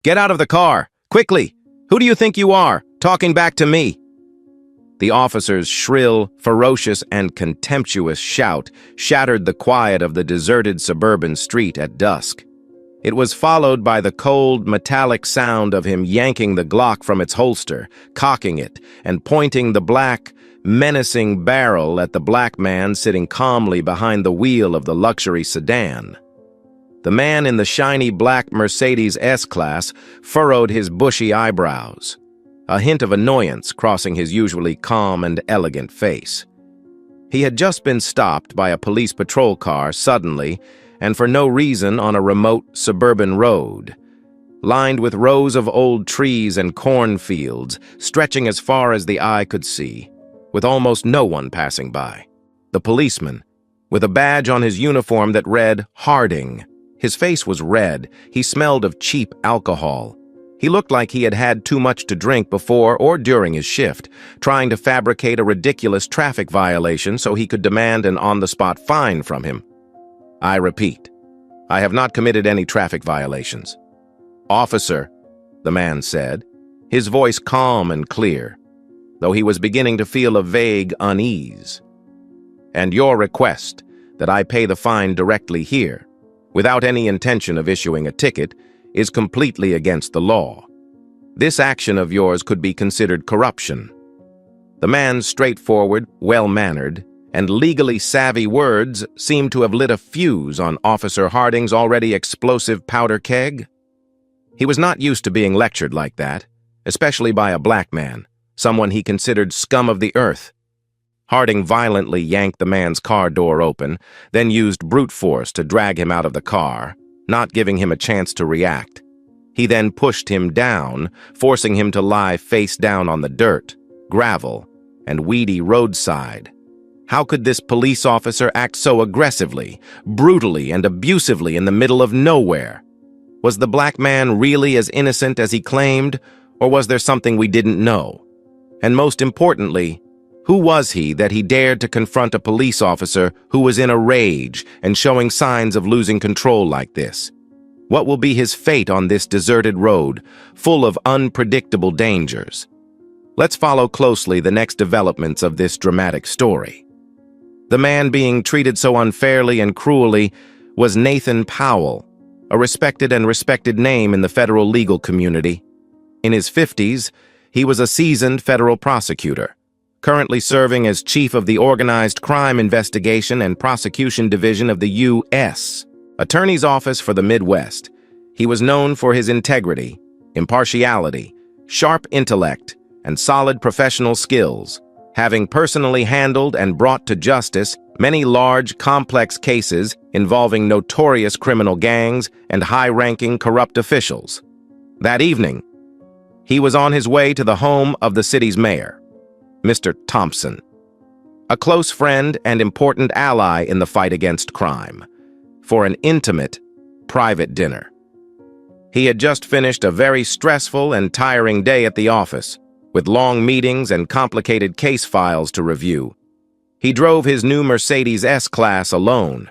Get out of the car! Quickly! Who do you think you are, talking back to me?" The officer's shrill, ferocious, and contemptuous shout shattered the quiet of the deserted suburban street at dusk. It was followed by the cold, metallic sound of him yanking the Glock from its holster, cocking it, and pointing the black, menacing barrel at the black man sitting calmly behind the wheel of the luxury sedan. The man in the shiny black Mercedes S-Class furrowed his bushy eyebrows, a hint of annoyance crossing his usually calm and elegant face. He had just been stopped by a police patrol car suddenly and for no reason on a remote suburban road, lined with rows of old trees and cornfields stretching as far as the eye could see, with almost no one passing by. The policeman, with a badge on his uniform that read Harding. His face was red. He smelled of cheap alcohol. He looked like he had had too much to drink before or during his shift, trying to fabricate a ridiculous traffic violation so he could demand an on-the-spot fine from him. "I repeat, I have not committed any traffic violations." "Officer," the man said, his voice calm and clear, though he was beginning to feel a vague unease. "And your request that I pay the fine directly here, without any intention of issuing a ticket, is completely against the law. This action of yours could be considered corruption." The man's straightforward, well-mannered, and legally savvy words seemed to have lit a fuse on Officer Harding's already explosive powder keg. He was not used to being lectured like that, especially by a black man, someone he considered scum of the earth. Harding violently yanked the man's car door open, then used brute force to drag him out of the car, not giving him a chance to react. He then pushed him down, forcing him to lie face down on the dirt, gravel, and weedy roadside. How could this police officer act so aggressively, brutally, and abusively in the middle of nowhere? Was the black man really as innocent as he claimed, or was there something we didn't know? And most importantly, who was he that he dared to confront a police officer who was in a rage and showing signs of losing control like this? What will be his fate on this deserted road, full of unpredictable dangers? Let's follow closely the next developments of this dramatic story. The man being treated so unfairly and cruelly was Nathan Powell, a respected name in the federal legal community. In his 50s, he was a seasoned federal prosecutor, currently serving as chief of the Organized Crime Investigation and Prosecution Division of the U.S. Attorney's Office for the Midwest. He was known for his integrity, impartiality, sharp intellect, and solid professional skills, having personally handled and brought to justice many large, complex cases involving notorious criminal gangs and high-ranking corrupt officials. That evening, he was on his way to the home of the city's mayor, Mr. Thompson, a close friend and important ally in the fight against crime, for an intimate, private dinner. He had just finished a very stressful and tiring day at the office, with long meetings and complicated case files to review. He drove his new Mercedes S-Class alone,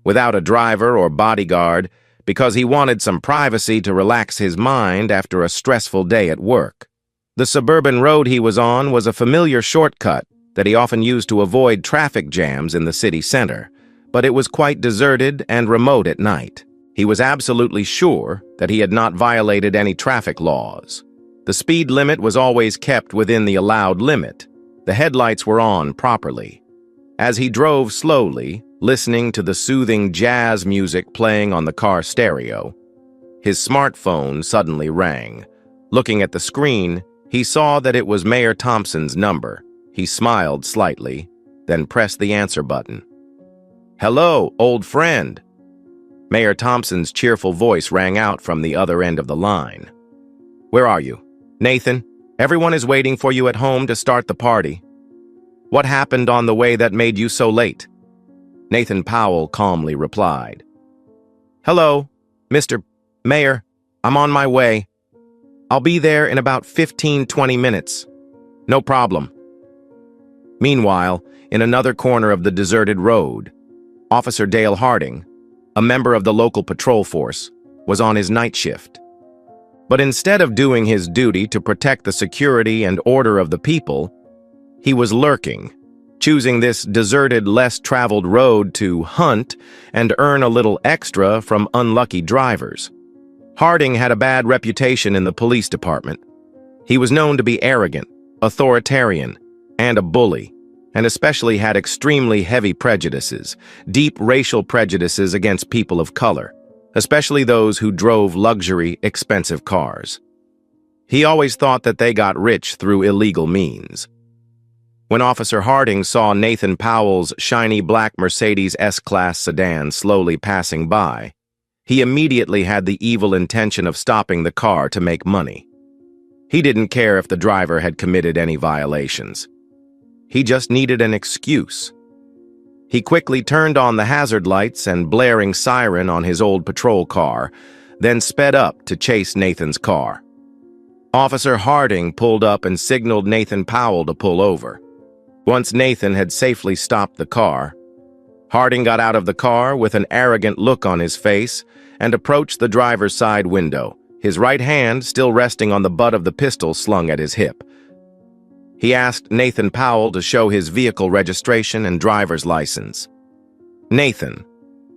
without a driver or bodyguard, because he wanted some privacy to relax his mind after a stressful day at work. The suburban road he was on was a familiar shortcut that he often used to avoid traffic jams in the city center, but it was quite deserted and remote at night. He was absolutely sure that he had not violated any traffic laws. The speed limit was always kept within the allowed limit. The headlights were on properly. As he drove slowly, listening to the soothing jazz music playing on the car stereo, his smartphone suddenly rang. Looking at the screen, he saw that it was Mayor Thompson's number. He smiled slightly, then pressed the answer button. "Hello, old friend." Mayor Thompson's cheerful voice rang out from the other end of the line. "Where are you?" "Nathan, everyone is waiting for you at home to start the party." "What happened on the way that made you so late?" Nathan Powell calmly replied. "Hello, Mr. Mayor, I'm on my way. I'll be there in about 15-20 minutes. No problem." Meanwhile, in another corner of the deserted road, Officer Dale Harding, a member of the local patrol force, was on his night shift. But instead of doing his duty to protect the security and order of the people, he was lurking, choosing this deserted, less-traveled road to hunt and earn a little extra from unlucky drivers. Harding had a bad reputation in the police department. He was known to be arrogant, authoritarian, and a bully, and especially had extremely heavy prejudices, deep racial prejudices against people of color, especially those who drove luxury, expensive cars. He always thought that they got rich through illegal means. When Officer Harding saw Nathan Powell's shiny black Mercedes S-Class sedan slowly passing by, he immediately had the evil intention of stopping the car to make money. He didn't care if the driver had committed any violations. He just needed an excuse. He quickly turned on the hazard lights and blaring siren on his old patrol car, then sped up to chase Nathan's car. Officer Harding pulled up and signaled Nathan Powell to pull over. Once Nathan had safely stopped the car, Harding got out of the car with an arrogant look on his face and approached the driver's side window, his right hand still resting on the butt of the pistol slung at his hip. He asked Nathan Powell to show his vehicle registration and driver's license. Nathan,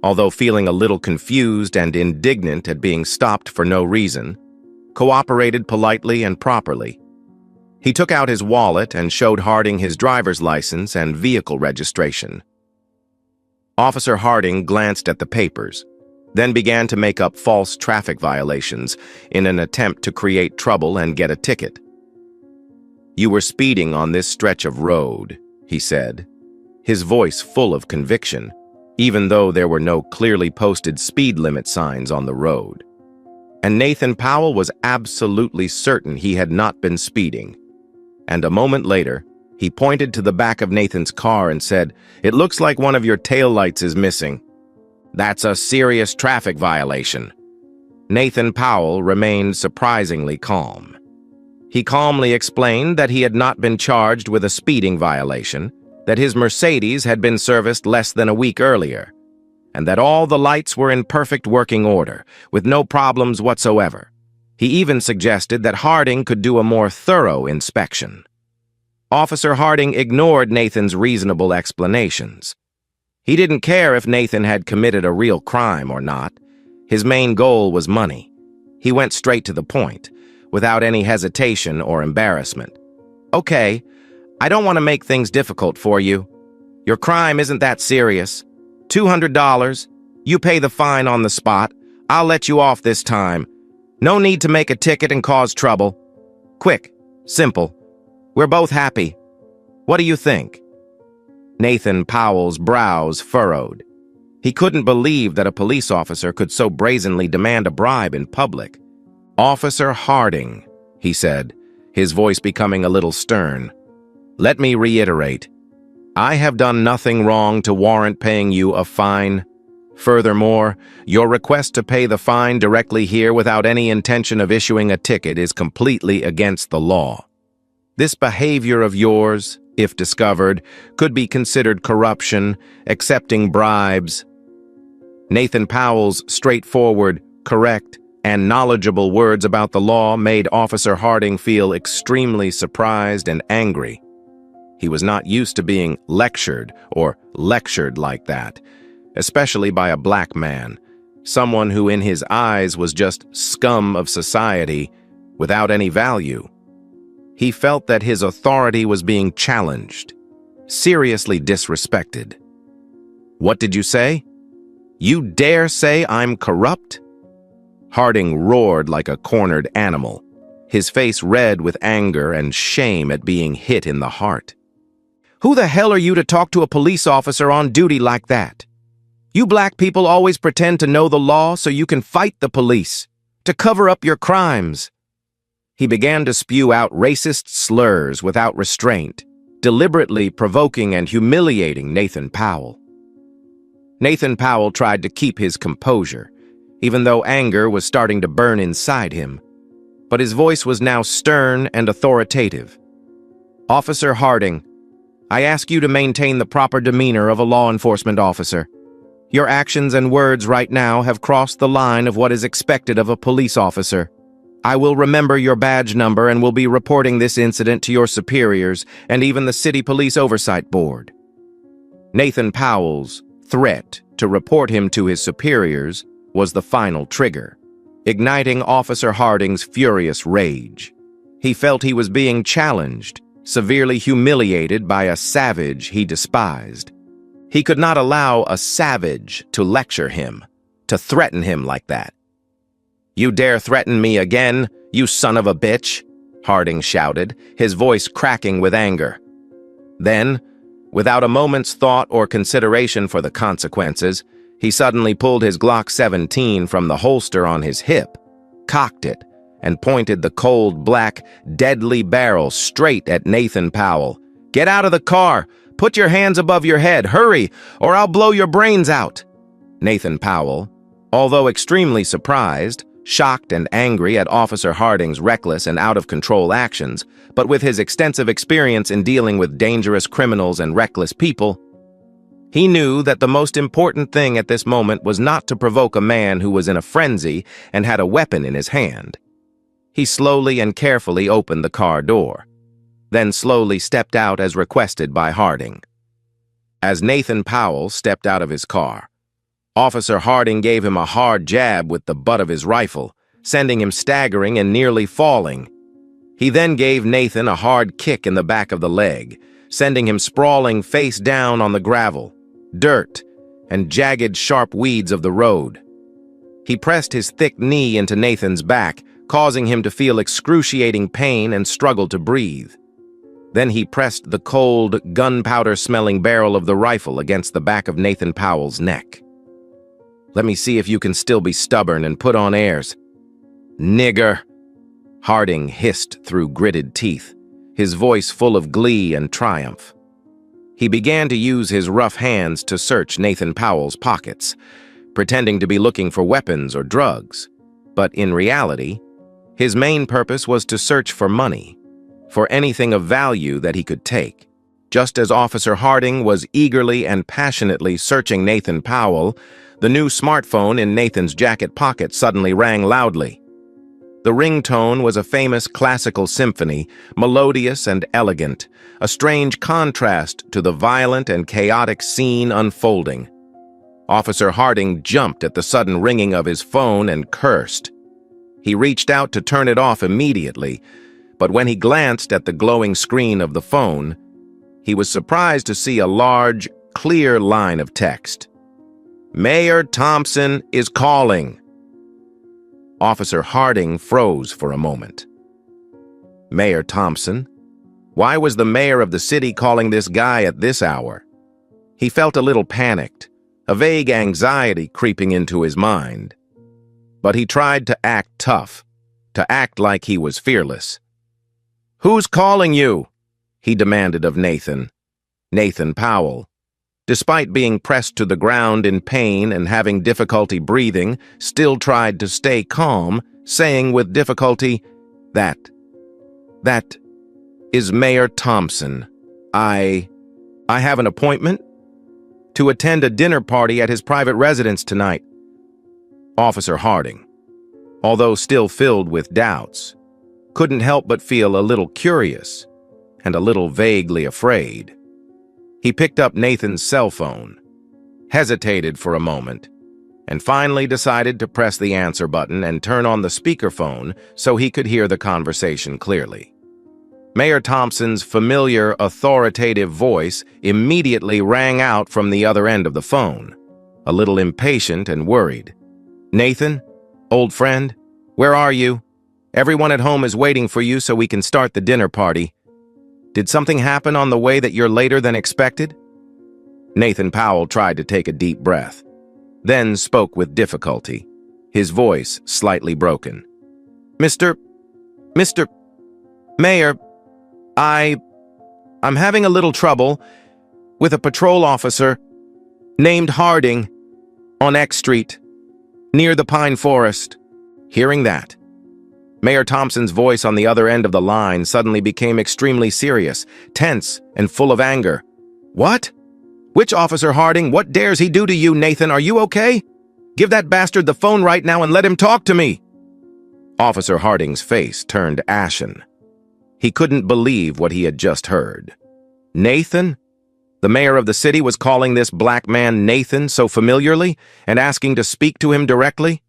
although feeling a little confused and indignant at being stopped for no reason, cooperated politely and properly. He took out his wallet and showed Harding his driver's license and vehicle registration. Officer Harding glanced at the papers, then began to make up false traffic violations in an attempt to create trouble and get a ticket. "You were speeding on this stretch of road," he said, his voice full of conviction, even though there were no clearly posted speed limit signs on the road. And Nathan Powell was absolutely certain he had not been speeding. And a moment later, he pointed to the back of Nathan's car and said, "It looks like one of your taillights is missing. That's a serious traffic violation." Nathan Powell remained surprisingly calm. He calmly explained that he had not been charged with a speeding violation, that his Mercedes had been serviced less than a week earlier, and that all the lights were in perfect working order, with no problems whatsoever. He even suggested that Harding could do a more thorough inspection. Officer Harding ignored Nathan's reasonable explanations. He didn't care if Nathan had committed a real crime or not. His main goal was money. He went straight to the point, without any hesitation or embarrassment. "Okay, I don't want to make things difficult for you. Your crime isn't that serious. $200. You pay the fine on the spot. I'll let you off this time. No need to make a ticket and cause trouble. Quick, simple. We're both happy. What do you think?" Nathan Powell's brows furrowed. He couldn't believe that a police officer could so brazenly demand a bribe in public. "Officer Harding," he said, his voice becoming a little stern, "let me reiterate. I have done nothing wrong to warrant paying you a fine. Furthermore, your request to pay the fine directly here without any intention of issuing a ticket is completely against the law. This behavior of yours, if discovered, could be considered corruption, accepting bribes." Nathan Powell's straightforward, correct, and knowledgeable words about the law made Officer Harding feel extremely surprised and angry. He was not used to being lectured like that, especially by a black man, someone who in his eyes was just scum of society without any value. He felt that his authority was being challenged, seriously disrespected. "What did you say? You dare say I'm corrupt?" Harding roared like a cornered animal, his face red with anger and shame at being hit in the heart. "Who the hell are you to talk to a police officer on duty like that? You black people always pretend to know the law so you can fight the police, to cover up your crimes." He began to spew out racist slurs without restraint, deliberately provoking and humiliating Nathan Powell. Nathan Powell tried to keep his composure, even though anger was starting to burn inside him. But his voice was now stern and authoritative. "Officer Harding, I ask you to maintain the proper demeanor of a law enforcement officer. Your actions and words right now have crossed the line of what is expected of a police officer. I will remember your badge number and will be reporting this incident to your superiors and even the City Police Oversight Board. Nathan Powell's threat to report him to his superiors was the final trigger, igniting Officer Harding's furious rage. He felt he was being challenged, severely humiliated by a savage he despised. He could not allow a savage to lecture him, to threaten him like that. "You dare threaten me again, you son of a bitch?" Harding shouted, his voice cracking with anger. Then, without a moment's thought or consideration for the consequences, he suddenly pulled his Glock 17 from the holster on his hip, cocked it, and pointed the cold, black, deadly barrel straight at Nathan Powell. "Get out of the car! Put your hands above your head! Hurry, or I'll blow your brains out!" Nathan Powell, although extremely surprised, shocked and angry at Officer Harding's reckless and out-of-control actions, but with his extensive experience in dealing with dangerous criminals and reckless people, he knew that the most important thing at this moment was not to provoke a man who was in a frenzy and had a weapon in his hand. He slowly and carefully opened the car door, then slowly stepped out as requested by Harding. As Nathan Powell stepped out of his car, Officer Harding gave him a hard jab with the butt of his rifle, sending him staggering and nearly falling. He then gave Nathan a hard kick in the back of the leg, sending him sprawling face down on the gravel, dirt, and jagged sharp weeds of the road. He pressed his thick knee into Nathan's back, causing him to feel excruciating pain and struggle to breathe. Then he pressed the cold, gunpowder-smelling barrel of the rifle against the back of Nathan Powell's neck. "Let me see if you can still be stubborn and put on airs." "Nigger," Harding hissed through gritted teeth, his voice full of glee and triumph. He began to use his rough hands to search Nathan Powell's pockets, pretending to be looking for weapons or drugs. But in reality, his main purpose was to search for money, for anything of value that he could take. Just as Officer Harding was eagerly and passionately searching Nathan Powell, the new smartphone in Nathan's jacket pocket suddenly rang loudly. The ringtone was a famous classical symphony, melodious and elegant, a strange contrast to the violent and chaotic scene unfolding. Officer Harding jumped at the sudden ringing of his phone and cursed. He reached out to turn it off immediately, but when he glanced at the glowing screen of the phone, he was surprised to see a large, clear line of text. "Mayor Thompson is calling." Officer Harding froze for a moment. Mayor Thompson? Why was the mayor of the city calling this guy at this hour? He felt a little panicked, a vague anxiety creeping into his mind. But he tried to act tough, to act like he was fearless. "Who's calling you?" he demanded of Nathan. Nathan Powell, despite being pressed to the ground in pain and having difficulty breathing, still tried to stay calm, saying with difficulty, That is Mayor Thompson. I have an appointment to attend a dinner party at his private residence tonight." Officer Harding, although still filled with doubts, couldn't help but feel a little curious and a little vaguely afraid. He picked up Nathan's cell phone, hesitated for a moment, and finally decided to press the answer button and turn on the speakerphone so he could hear the conversation clearly. Mayor Thompson's familiar, authoritative voice immediately rang out from the other end of the phone, a little impatient and worried. "Nathan, old friend, where are you? Everyone at home is waiting for you so we can start the dinner party. Did something happen on the way that you're later than expected?" Nathan Powell tried to take a deep breath, then spoke with difficulty, his voice slightly broken. Mr. Mayor, I'm having a little trouble with a patrol officer named Harding on X Street, near the Pine Forest." Hearing that, Mayor Thompson's voice on the other end of the line suddenly became extremely serious, tense, and full of anger. "What? Which Officer Harding? What dares he do to you, Nathan? Are you okay? Give that bastard the phone right now and let him talk to me." Officer Harding's face turned ashen. He couldn't believe what he had just heard. Nathan? The mayor of the city was calling this black man Nathan so familiarly and asking to speak to him directly?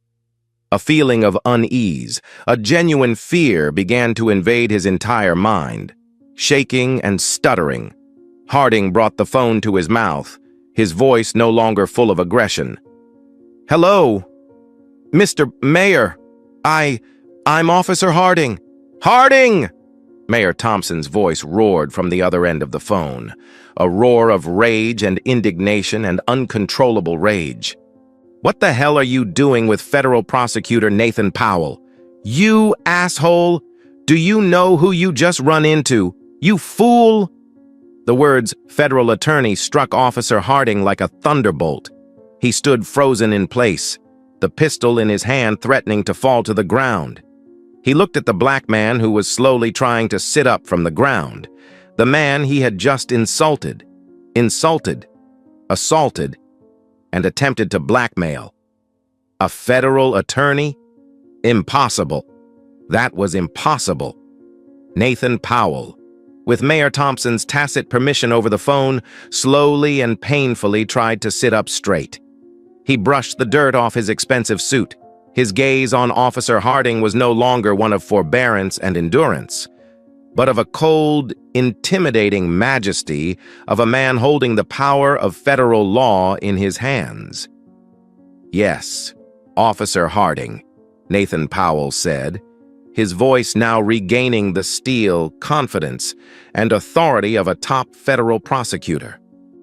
A feeling of unease, a genuine fear began to invade his entire mind. Shaking and stuttering, Harding brought the phone to his mouth, his voice no longer full of aggression. "Hello, Mr. Mayor. I'm Officer Harding." "Harding!" Mayor Thompson's voice roared from the other end of the phone, a roar of rage and indignation and uncontrollable rage. "What the hell are you doing with federal prosecutor Nathan Powell? You asshole! Do you know who you just run into? You fool!" The words federal attorney struck Officer Harding like a thunderbolt. He stood frozen in place, the pistol in his hand threatening to fall to the ground. He looked at the black man who was slowly trying to sit up from the ground, the man he had just insulted, assaulted, and attempted to blackmail. A federal attorney? Impossible. That was impossible. Nathan Powell, with Mayor Thompson's tacit permission over the phone, slowly and painfully tried to sit up straight. He brushed the dirt off his expensive suit. His gaze on Officer Harding was no longer one of forbearance and endurance, but of a cold, intimidating majesty of a man holding the power of federal law in his hands. "Yes, Officer Harding," Nathan Powell said, his voice now regaining the steel, confidence, and authority of a top federal prosecutor.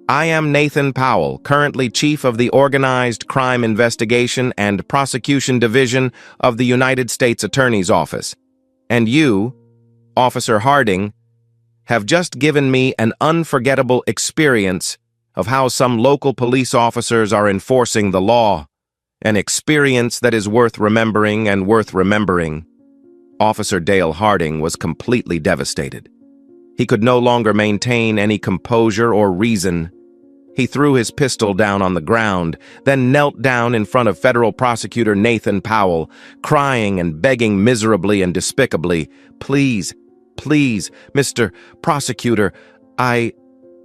"I am Nathan Powell, currently Chief of the Organized Crime Investigation and Prosecution Division of the United States Attorney's Office. And you, Officer Harding, have just given me an unforgettable experience of how some local police officers are enforcing the law, an experience that is worth remembering and worth remembering." Officer Dale Harding was completely devastated. He could no longer maintain any composure or reason. He threw his pistol down on the ground, then knelt down in front of federal prosecutor Nathan Powell, crying and begging miserably and despicably, "Please, please, Mr. Prosecutor, I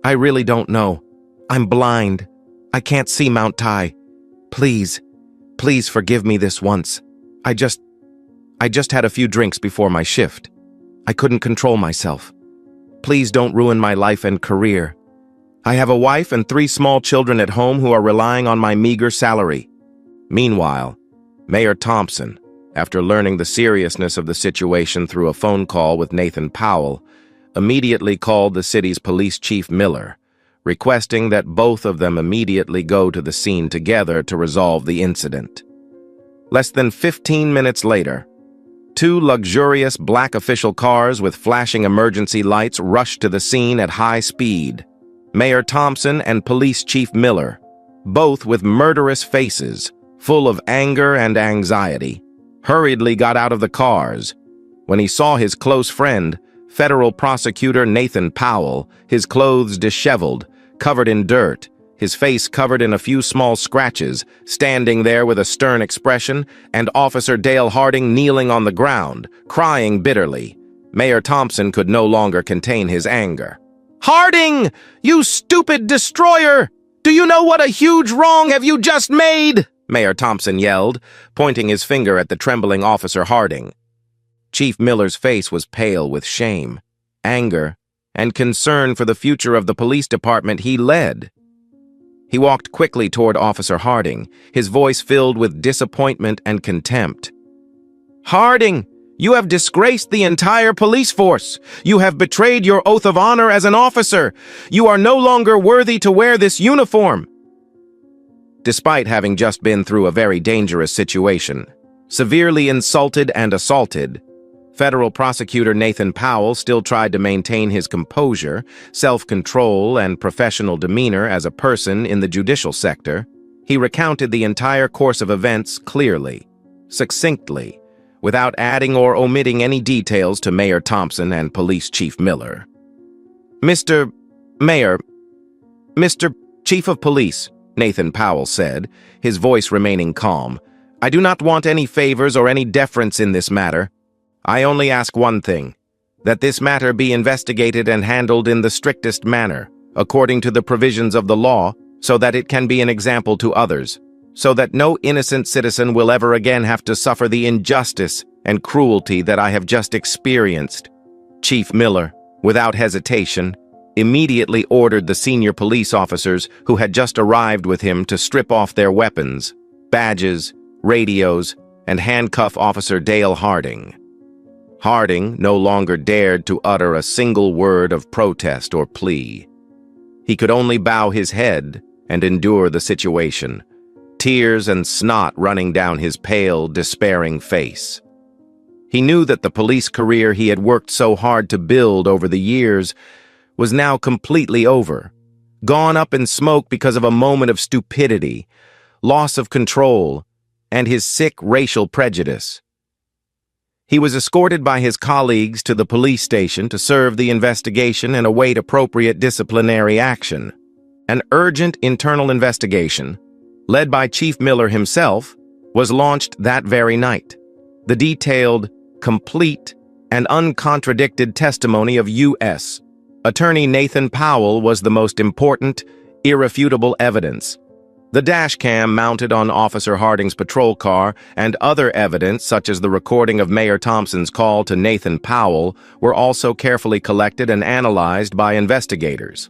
really don't know. I'm blind. I can't see Mount Tai. Please, please forgive me this once. I just had a few drinks before my shift. I couldn't control myself. Please don't ruin my life and career. I have a wife and 3 small children at home who are relying on my meager salary." Meanwhile, Mayor Thompson, after learning the seriousness of the situation through a phone call with Nathan Powell, immediately called the city's police chief Miller, requesting that both of them immediately go to the scene together to resolve the incident. Less than 15 minutes later, 2 luxurious black official cars with flashing emergency lights rushed to the scene at high speed. Mayor Thompson and Police Chief Miller, both with murderous faces, full of anger and anxiety, hurriedly got out of the cars. When he saw his close friend, federal prosecutor Nathan Powell, his clothes disheveled, covered in dirt, his face covered in a few small scratches, standing there with a stern expression, and Officer Dale Harding kneeling on the ground, crying bitterly, Mayor Thompson could no longer contain his anger. "Harding, you stupid destroyer! Do you know what a huge wrong have you just made?" Mayor Thompson yelled, pointing his finger at the trembling Officer Harding. Chief Miller's face was pale with shame, anger, and concern for the future of the police department he led. He walked quickly toward Officer Harding, his voice filled with disappointment and contempt. "Harding, you have disgraced the entire police force. You have betrayed your oath of honor as an officer. You are no longer worthy to wear this uniform." Despite having just been through a very dangerous situation, severely insulted and assaulted, federal prosecutor Nathan Powell still tried to maintain his composure, self-control, and professional demeanor as a person in the judicial sector. He recounted the entire course of events clearly, succinctly, without adding or omitting any details to Mayor Thompson and Police Chief Miller. "Mr. Mayor, Mr. Chief of Police," Nathan Powell said, his voice remaining calm, I do not want any favors or any deference in this matter. I only ask one thing, that this matter be investigated and handled in the strictest manner, according to the provisions of the law, so that it can be an example to others, so that no innocent citizen will ever again have to suffer the injustice and cruelty that I have just experienced. Chief Miller, without hesitation, immediately ordered the senior police officers who had just arrived with him to strip off their weapons, badges, radios, and handcuff Officer Dale Harding. Harding no longer dared to utter a single word of protest or plea. He could only bow his head and endure the situation, tears and snot running down his pale, despairing face. He knew that the police career he had worked so hard to build over the years was now completely over, gone up in smoke because of a moment of stupidity, loss of control, and his sick racial prejudice. He was escorted by his colleagues to the police station to serve the investigation and await appropriate disciplinary action. An urgent internal investigation, led by Chief Miller himself, was launched that very night. The detailed, complete, and uncontradicted testimony of U.S. Attorney Nathan Powell was the most important, irrefutable evidence. The dash cam mounted on Officer Harding's patrol car and other evidence, such as the recording of Mayor Thompson's call to Nathan Powell, were also carefully collected and analyzed by investigators.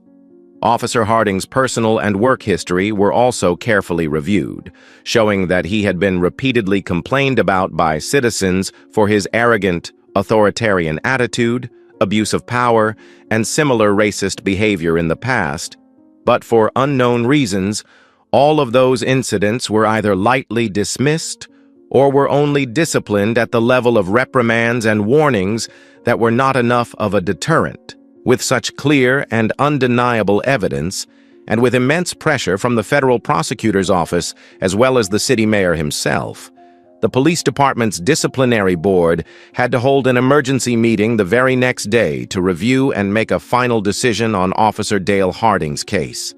Officer Harding's personal and work history were also carefully reviewed, showing that he had been repeatedly complained about by citizens for his arrogant, authoritarian attitude, abuse of power, and similar racist behavior in the past, but for unknown reasons, all of those incidents were either lightly dismissed or were only disciplined at the level of reprimands and warnings that were not enough of a deterrent. With such clear and undeniable evidence, and with immense pressure from the federal prosecutor's office as well as the city mayor himself, the police department's disciplinary board had to hold an emergency meeting the very next day to review and make a final decision on Officer Dale Harding's case.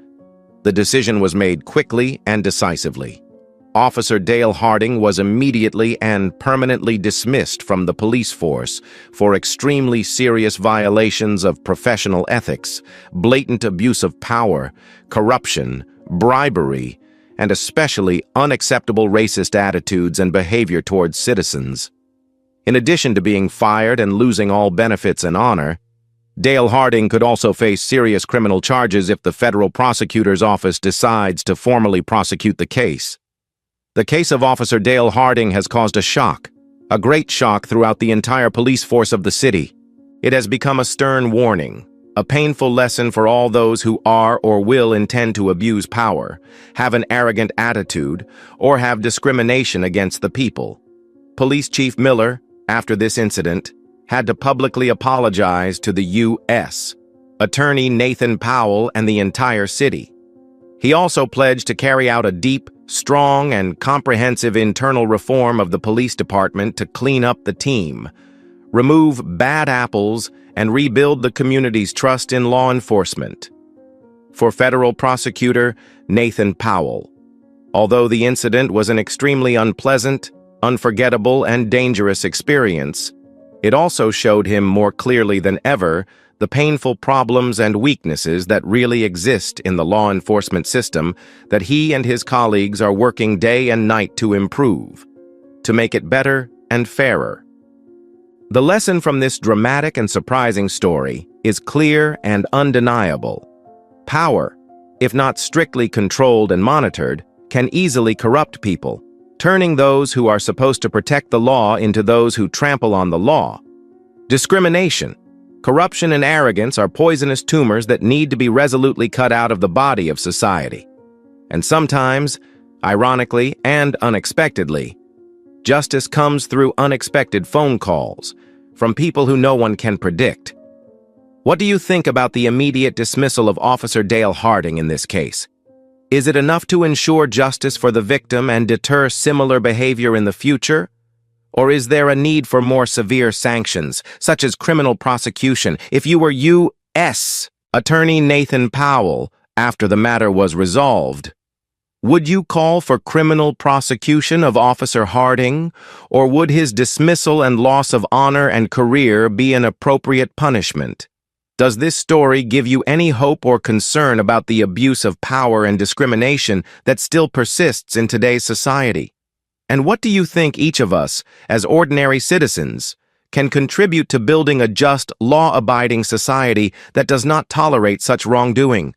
The decision was made quickly and decisively. Officer Dale Harding was immediately and permanently dismissed from the police force for extremely serious violations of professional ethics, blatant abuse of power, corruption, bribery, and especially unacceptable racist attitudes and behavior towards citizens. In addition to being fired and losing all benefits and honor, Dale Harding could also face serious criminal charges if the federal prosecutor's office decides to formally prosecute the case. The case of Officer Dale Harding has caused a great shock throughout the entire police force of the city. It has become a stern warning, a painful lesson for all those who are or will intend to abuse power, have an arrogant attitude, or have discrimination against the people. Police Chief Miller, after this incident, had to publicly apologize to the U.S. Attorney Nathan Powell and the entire city. He also pledged to carry out a deep, strong, and comprehensive internal reform of the police department to clean up the team, remove bad apples, and rebuild the community's trust in law enforcement. For federal prosecutor Nathan Powell, although the incident was an extremely unpleasant, unforgettable, and dangerous experience, it also showed him more clearly than ever the painful problems and weaknesses that really exist in the law enforcement system that he and his colleagues are working day and night to improve, to make it better and fairer. The lesson from this dramatic and surprising story is clear and undeniable. Power, if not strictly controlled and monitored, can easily corrupt people, turning those who are supposed to protect the law into those who trample on the law. Discrimination, corruption, and arrogance are poisonous tumors that need to be resolutely cut out of the body of society. And sometimes, ironically and unexpectedly, justice comes through unexpected phone calls from people who no one can predict. What do you think about the immediate dismissal of Officer Dale Harding in this case? Is it enough to ensure justice for the victim and deter similar behavior in the future? Or is there a need for more severe sanctions, such as criminal prosecution, if you were U.S. Attorney Nathan Powell after the matter was resolved? Would you call for criminal prosecution of Officer Harding, or would his dismissal and loss of honor and career be an appropriate punishment? Does this story give you any hope or concern about the abuse of power and discrimination that still persists in today's society? And what do you think each of us, as ordinary citizens, can contribute to building a just, law-abiding society that does not tolerate such wrongdoing?